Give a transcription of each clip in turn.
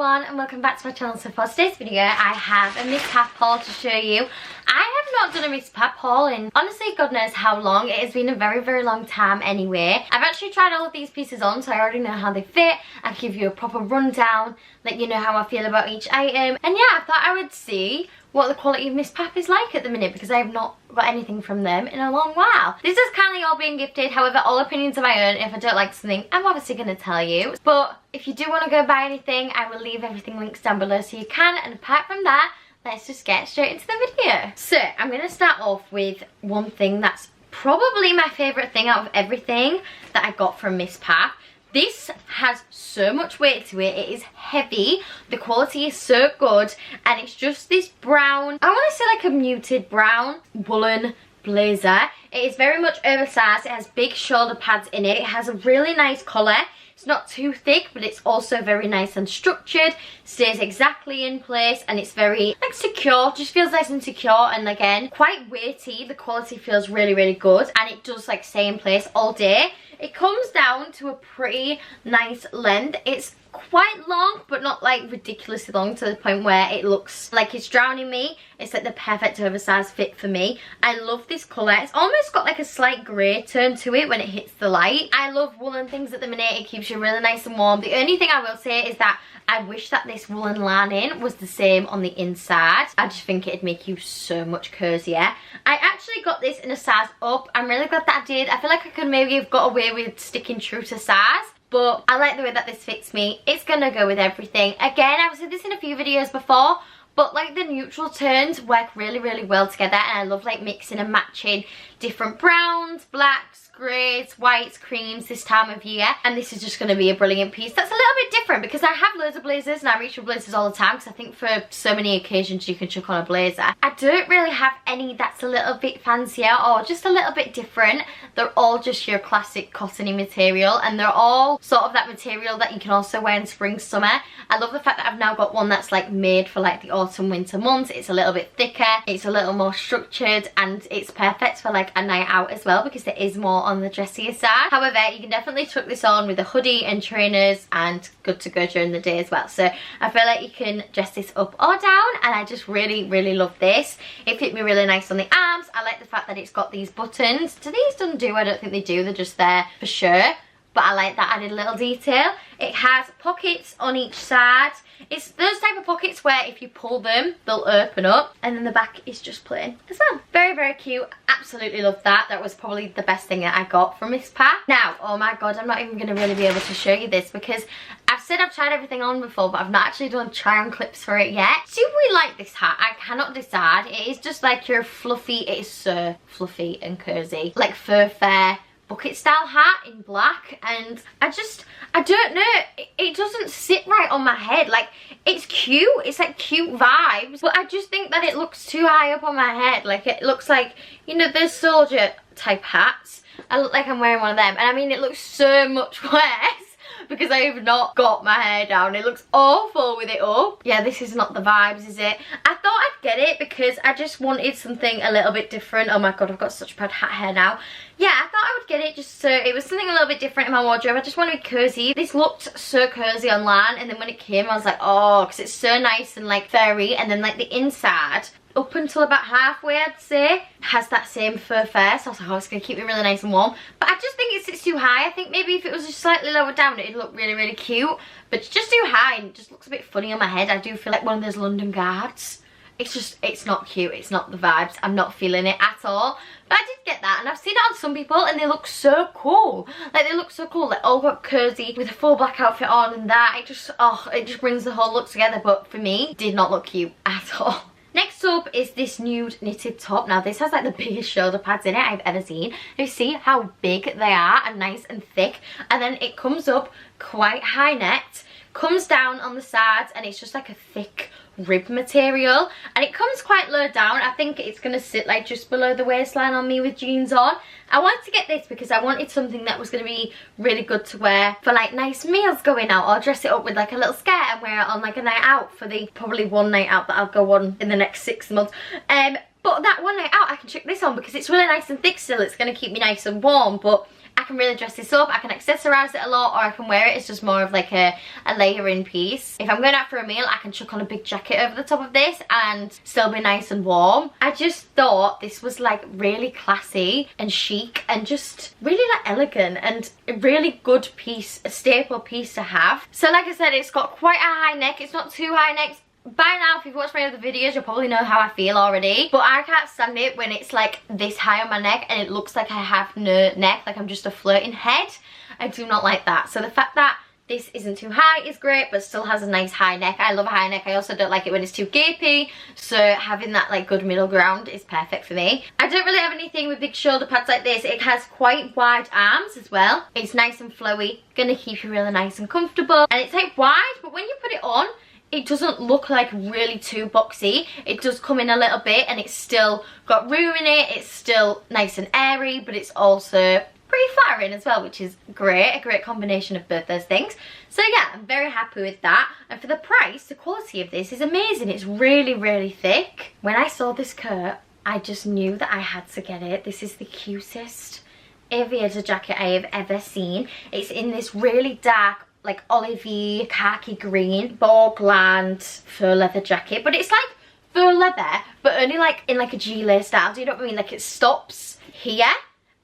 everyone and welcome back to my channel. So for today's video I have a Misspap haul to show you. I have not done a Misspap haul in honestly God knows how long. It has been a very long time anyway. I've actually tried all of these pieces on, so I already know how they fit. I'll give you a proper rundown, let you know how I feel about each item, and yeah, I thought I would see what the quality of Misspap is like at the minute, because I have not got anything from them in a long while. This is kindly all being gifted, however all opinions are my own. If I don't like something, I'm obviously going to tell you. But if you do want to go buy anything, I will leave everything links down below so you can, and apart from that, let's just get straight into the video. So I'm going to start off with one thing that's probably my favourite thing out of everything that I got from Misspap. This has so much weight to it. It is heavy, the quality is so good, and it's just this brown, I want to say like a muted brown woolen blazer. It is very much oversized. It has big shoulder pads in it. It has a really nice colour. It's not too thick, but it's also very nice and structured, stays exactly in place, and it's very like secure, just feels nice and secure, and again quite weighty. The quality feels really good, and it does like stay in place all day. It comes down to a pretty nice length. It's quite long, but not like ridiculously long to the point where it looks like it's drowning me. It's like the perfect oversized fit for me. I love this colour. It's almost got like a slight grey tone to it when it hits the light. I love woolen things at the minute. It keeps you really nice and warm. The only thing I will say is that I wish that this woolen lining was the same on the inside. I just think it'd make you so much cozier. I actually got this in a size up. I'm really glad that I did. I feel like I could maybe have got away with sticking true to size, but I like the way that this fits me. It's gonna go with everything. Again, I've said this in a few videos before, but like the neutral tones work really well together, and I love like mixing and matching different browns, blacks, greys, whites, creams this time of year, and this is just going to be a brilliant piece that's a little bit different, because I have loads of blazers and I reach for blazers all the time, because I think for so many occasions you can chuck on a blazer. I don't really have any that's a little bit fancier or just a little bit different. They're all just your classic cottony material, and they're all sort of that material that you can also wear in spring, summer. I love the fact that I've now got one that's like made for like the autumn, winter months. It's a little bit thicker, it's a little more structured, and it's perfect for like a night out as well, because it is more on the dressier side. However, you can definitely tuck this on with a hoodie and trainers and good to go during the day as well. So I feel like you can dress this up or down, and I just really love this. It fit me really nice on the arms. I like the fact that it's got these buttons. Do these undo? I don't think they do, they're just there for sure, but I like that added little detail. It has pockets on each side. It's those type of pockets where if you pull them, they'll open up, and then the back is just plain as well. Very cute. Absolutely love that. That was probably the best thing that I got from Misspap. Now, oh my god, I'm not even going to really be able to show you this, because I've said I've tried everything on before, but I've not actually done try on clips for it yet. Do we like this hat? I cannot decide. It is just like your fluffy, it is so fluffy and cozy, like fur fair bucket style hat in black, and I don't know, it doesn't sit right on my head. Like, it's cute, it's like cute vibes, but I just think that it looks too high up on my head. Like, it looks like, you know, those soldier type hats. I look like I'm wearing one of them, and I mean, it looks so much worse because I have not got my hair down. It looks awful with it up. Yeah, this is not the vibes, is it? I thought I'd get it because I just wanted something a little bit different. Oh my god, I've got such bad hat hair now. Yeah, I thought I would get it just so it was something a little bit different in my wardrobe. I just want to be cozy. This looked so cozy online, and then when it came I was like, oh, because it's so nice and like furry, and then like the inside up until about halfway, I'd say, has that same fur fair. So I was like, oh, it's going to keep me really nice and warm. But I just think it sits too high. I think maybe if it was just slightly lower down, it'd look really cute. But it's just too high, and it just looks a bit funny on my head. I do feel like one of those London guards. It's just, it's not cute. It's not the vibes. I'm not feeling it at all. But I did get that, and I've seen it on some people, and they look so cool. Like, they look so cool. Like, all got cozy with a full black outfit on and that. It just, oh, it just brings the whole look together. But for me, did not look cute at all. Next up is this nude knitted top. Now, this has like the biggest shoulder pads in it I've ever seen. You see how big they are and nice and thick, and then it comes up quite high necked, comes down on the sides, and it's just like a thick rib material, and it comes quite low down. I think it's going to sit like just below the waistline on me with jeans on. I wanted to get this because I wanted something that was going to be really good to wear for like nice meals going out, or dress it up with like a little skirt and wear it on like a night out for the probably one night out that I'll go on in the next 6 months. But that one night out I can chuck this on because it's really nice and thick still. It's going to keep me nice and warm, but I I can really dress this up, I can accessorize it a lot, or I can wear it as just more of like a layering piece. If I'm going out for a meal, I can chuck on a big jacket over the top of this and still be nice and warm. I just thought this was like really classy and chic and just really like elegant and a really good piece, a staple piece to have. So like I said, it's got quite a high neck. It's not too high neck. By now, if you've watched my other videos, you'll probably know how I feel already. But I can't stand it when it's like this high on my neck and it looks like I have no neck, like I'm just a floating head. I do not like that. So the fact that this isn't too high is great, but still has a nice high neck. I love a high neck. I also don't like it when it's too gapey. So having that like good middle ground is perfect for me. I don't really have anything with big shoulder pads like this. It has quite wide arms as well. It's nice and flowy. Gonna keep you really nice and comfortable. And it's like wide, but when you put it on, it doesn't look like really too boxy. It does come in a little bit and it's still got room in it. It's still nice and airy, but it's also pretty flattering as well, which is great. A great combination of both those things. So yeah, I'm very happy with that. And for the price, the quality of this is amazing. It's really, really thick. When I saw this coat, I just knew that I had to get it. This is the cutest aviator jacket I have ever seen. It's in this really dark, like olivey khaki green bogland faux leather jacket, but it's like faux leather but only like in like a gilet style. Do you know what I mean? Like it stops here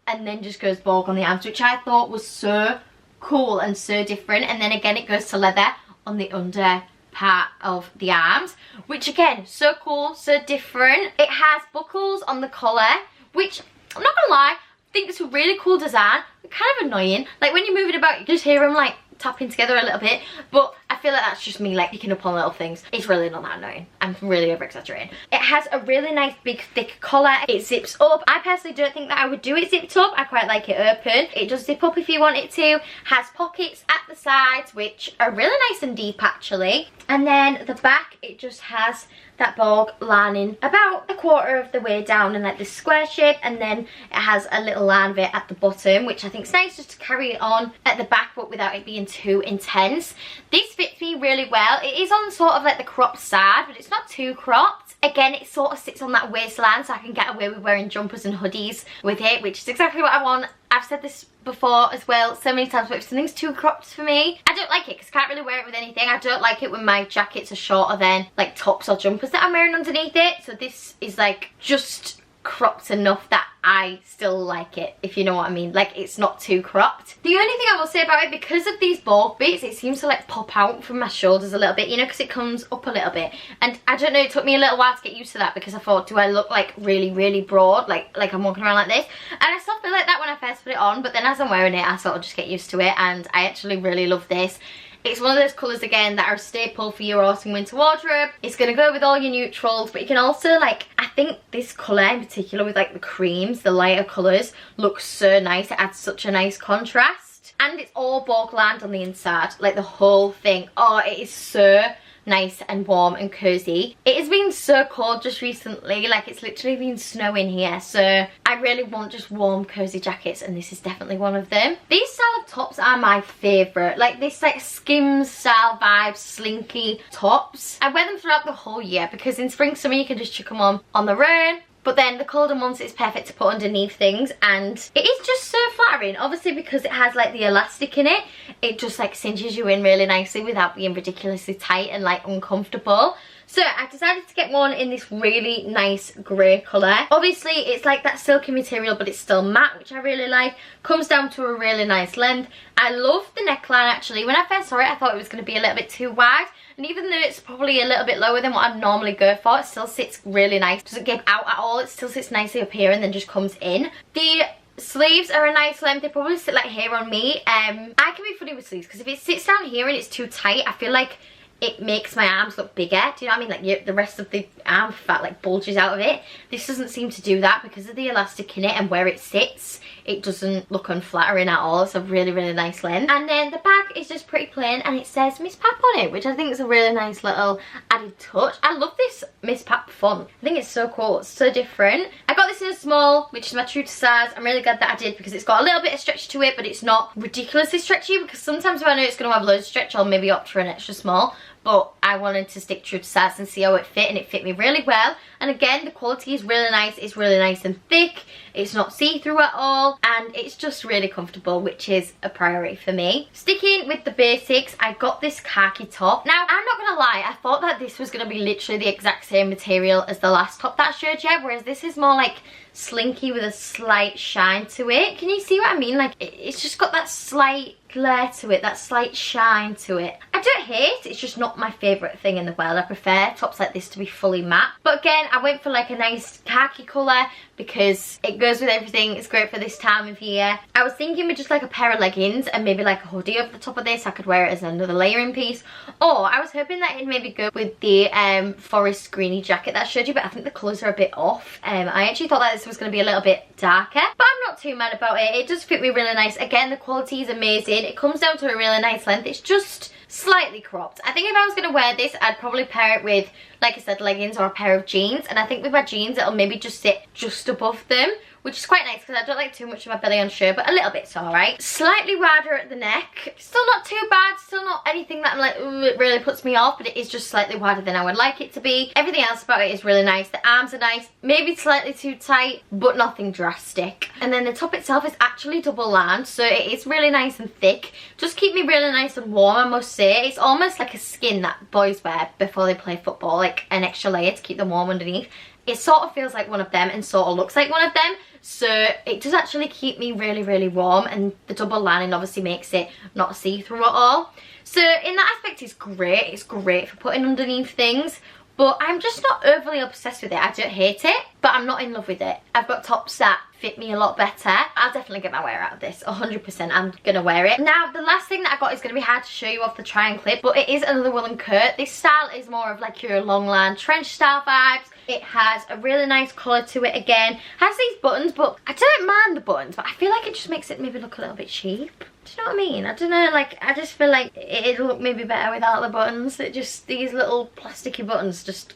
and then just goes bog on the arms, which I thought was so cool and so different. And then again it goes to leather on the under part of the arms, which again, so cool, so different. It has buckles on the collar, which I'm not gonna lie, I think it's a really cool design, but kind of annoying. Like when you move it about, you just hear them like tapping together a little bit, but I feel like that's just me like picking up on little things. It's really not that annoying. I'm really over exaggerating. It has a really nice big thick collar. It zips up. I personally don't think that I would do it zipped up. I quite like it open. It does zip up if you want it to. Has pockets at the sides which are really nice and deep actually. And then the back, it just has that bog lining about a quarter of the way down in like this square shape, and then it has a little line of it at the bottom, which I think is nice just to carry it on at the back but without it being too intense. This fits me really well. It is on sort of like the cropped side, but it's not too cropped. Again, it sort of sits on that waistline so I can get away with wearing jumpers and hoodies with it, which is exactly what I want. I've said this before as well so many times, but if something's too cropped for me, I don't like it because I can't really wear it with anything. I don't like it when my jackets are shorter than like tops or jumpers that I'm wearing underneath it. So this is like just cropped enough that I still like it, if you know what I mean. Like it's not too cropped. The only thing I will say about it, because of these bog bits, it seems to like pop out from my shoulders a little bit, you know, because it comes up a little bit. And I don't know, it took me a little while to get used to that because I thought, do I look like really, really broad, like I'm walking around like this? And I still feel like that when I first put it on, but then as I'm wearing it, I sort of just get used to it, and I actually really love this. It's one of those colours again that are a staple for your autumn winter wardrobe. It's going to go with all your neutrals, but you can also like, I think this colour in particular with like the creams, the lighter colours, looks so nice. It adds such a nice contrast. And it's all bogland on the inside, like the whole thing. Oh, it is so nice and warm and cozy. It has been so cold just recently, like it's literally been snowing here, so I really want just warm cozy jackets, and this is definitely one of them. These style of tops are my favourite, like this like Skims style vibe slinky tops. I wear them throughout the whole year because in spring summer you can just chuck them on the rain, but then the colder months it's perfect to put underneath things, and it is just so flattering. Obviously because it has like the elastic in it, it just like cinches you in really nicely without being ridiculously tight and like uncomfortable. So I decided to get one in this really nice grey colour. Obviously it's like that silky material but it's still matte, which I really like. Comes down to a really nice length. I love the neckline actually. When I first saw it I thought it was going to be a little bit too wide, and even though it's probably a little bit lower than what I'd normally go for, it still sits really nice. Doesn't give out at all, it still sits nicely up here and then just comes in. The sleeves are a nice length. They probably sit like here on me. I can be funny with sleeves because if it sits down here and it's too tight, I feel like it makes my arms look bigger. Do you know what I mean? Like the rest of the arm fat like bulges out of it. This doesn't seem to do that because of the elastic in it and where it sits. It doesn't look unflattering at all. It's a really, really nice length. And then the back is just pretty plain and it says Misspap on it, which I think is a really nice little added touch. I love this Misspap font. I think it's so cool. It's so different. I got this in a small, which is my true to size. I'm really glad that I did because it's got a little bit of stretch to it, but it's not ridiculously stretchy, because sometimes if I know it's going to have loads of stretch, I'll maybe opt for an extra small. but I wanted to stick true to size and see how it fit, and it fit me really well. And again, the quality is really nice. It's really nice and thick. It's not see-through at all, and it's just really comfortable, which is a priority for me. Sticking with the basics, I got this khaki top. Now, I'm not gonna lie, I thought that this was gonna be literally the exact same material as the last top that I showed you, whereas this is more like slinky with a slight shine to it. Can you see what I mean? Like, it's just got that slight glare to it, that slight shine to it. I don't hate, it's just not my favourite thing in the world. I prefer tops like this to be fully matte. But again, I went for like a nice khaki colour because it goes with everything. It's great for this time of year. I was thinking with just like a pair of leggings and maybe like a hoodie over the top of this. I could wear it as another layering piece. Or I was hoping that it'd maybe go with the forest greeny jacket that I showed you, but I think the colours are a bit off. I actually thought that this was going to be a little bit darker, but I'm not too mad about it. It does fit me really nice. Again, the quality is amazing. It comes down to a really nice length. It's just slightly cropped. I think if I was going to wear this, I'd probably pair it with, like I said, leggings or a pair of jeans. And I think with my jeans, it'll maybe just sit just above them, which is quite nice because I don't like too much of my belly on show, but a little bit's alright. Slightly wider at the neck. Still not too bad. Still not anything that I'm like, ooh, it really puts me off, but it is just slightly wider than I would like it to be. Everything else about it is really nice. The arms are nice. Maybe slightly too tight, but nothing drastic. And then the top itself is actually double lined, so it is really nice and thick. Just keep me really nice and warm, I must say. It's almost like a skin that boys wear before they play football, like an extra layer to keep them warm underneath. It sort of feels like one of them and sort of looks like one of them. So it does actually keep me really, really warm, and the double lining obviously makes it not see-through at all. So in that aspect, it's great. It's great for putting underneath things. But I'm just not overly obsessed with it. I don't hate it, but I'm not in love with it. I've got tops that fit me a lot better. I'll definitely get my wear out of this, 100%. I'm gonna wear it. Now, the last thing that I got is gonna be hard to show you off the try and clip, but it is another woolen coat. This style is more of like your long line trench style vibes. It has a really nice colour to it again. Has these buttons, but I don't mind the buttons, but I feel like it just makes it maybe look a little bit cheap. Do you know what I mean? I don't know, like, I just feel like it'd look maybe better without the buttons. It just, these little plasticky buttons just,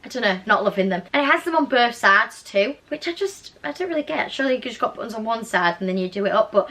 I don't know, not loving them. And it has them on both sides too, which I don't really get. Surely you just got buttons on one side and then you do it up, but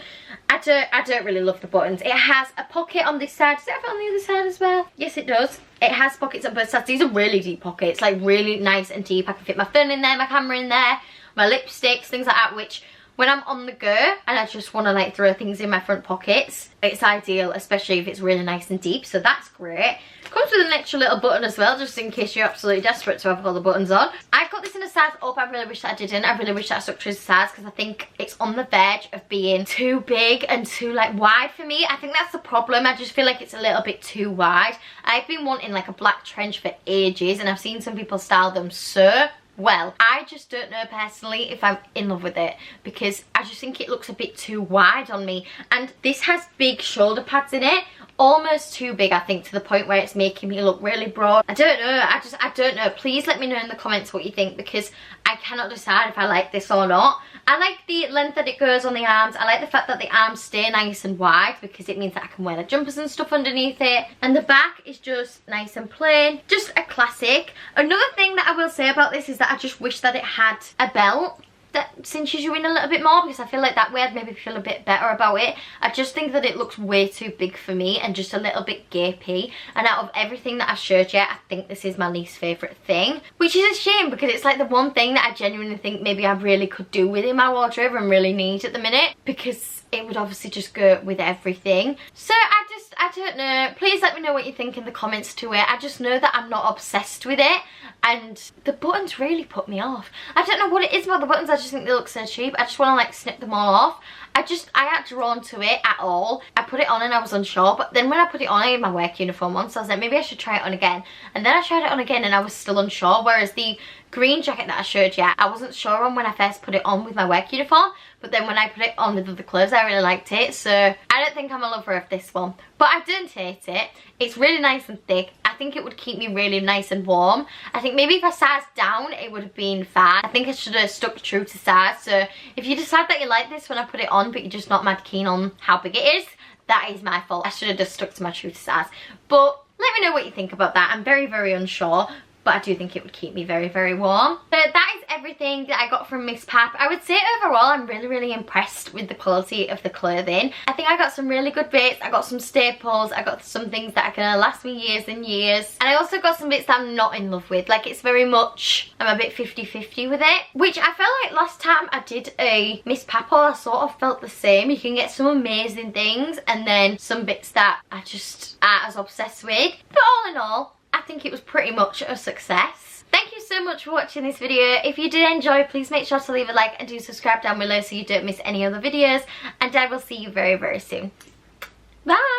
I don't really love the buttons. It has a pocket on this side. Does it have it on the other side as well? Yes, it does. It has pockets on both sides. These are really deep pockets, like really nice and deep. I can fit my phone in there, my camera in there, my lipsticks, things like that, which when I'm on the go and I just want to like throw things in my front pockets, it's ideal, especially if it's really nice and deep, so that's great. Comes with an extra little button as well, just in case you're absolutely desperate to have all the buttons on. I got this in a size up. I really wish that I didn't. I really wish that I stuck to the size because I think it's on the verge of being too big and too like wide for me. I think that's the problem. I just feel like it's a little bit too wide. I've been wanting like a black trench for ages, and I've seen some people style them so well. I just don't know personally if I'm in love with it because I just think it looks a bit too wide on me. And this has big shoulder pads in it, almost too big, I think, to the point where it's making me look really broad. I don't know. I don't know. Please let me know in the comments what you think, because I cannot decide if I like this or not. I like the length that it goes on the arms. I like the fact that the arms stay nice and wide because it means that I can wear the jumpers and stuff underneath it. And the back is just nice and plain. Just a classic. Another thing that I will say about this is that I just wish that it had a belt that cinches you in a little bit more, because I feel like that way I'd maybe feel a bit better about it. I just think that it looks way too big for me and just a little bit gapey, and out of everything that I've showed you, I think this is my least favourite thing, which is a shame because it's like the one thing that I genuinely think maybe I really could do within my wardrobe and really need at the minute, because it would obviously just go with everything. So I don't know. Please let me know what you think in the comments to it. I just know that I'm not obsessed with it, and the buttons really put me off. I don't know what it is about the buttons. I just think they look so cheap. I just want to like snip them all off. I ain't drawn to it at all. I put it on and I was unsure, but then when I put it on, I had my work uniform on, so I was like, maybe I should try it on again. And then I tried it on again and I was still unsure, whereas the green jacket that I showed you, I wasn't sure on when I first put it on with my work uniform, but then when I put it on with other clothes, I really liked it. So I don't think I'm a lover of this one, but I don't hate it. It's really nice and thick. I think it would keep me really nice and warm. I think maybe if I sized down, it would have been fine. I think I should have stuck true to size. So if you decide that you like this when I put it on, but you're just not mad keen on how big it is, that is my fault. I should have just stuck to my true to size. But let me know what you think about that. I'm very, very unsure, but I do think it would keep me very, very warm. So that is everything that I got from Misspap. I would say overall I'm really impressed with the quality of the clothing. I think I got some really good bits. I got some staples. I got some things that are gonna last me years and years. And I also got some bits that I'm not in love with. Like, it's very much, I'm a bit 50-50 with it. Which I felt like last time I did a Misspap haul, I sort of felt the same. You can get some amazing things and then some bits that I just aren't as obsessed with. But all in all, I think it was pretty much a success. Thank you so much for watching this video. If you did enjoy, please make sure to leave a like and do subscribe down below so you don't miss any other videos. And I will see you very soon. Bye!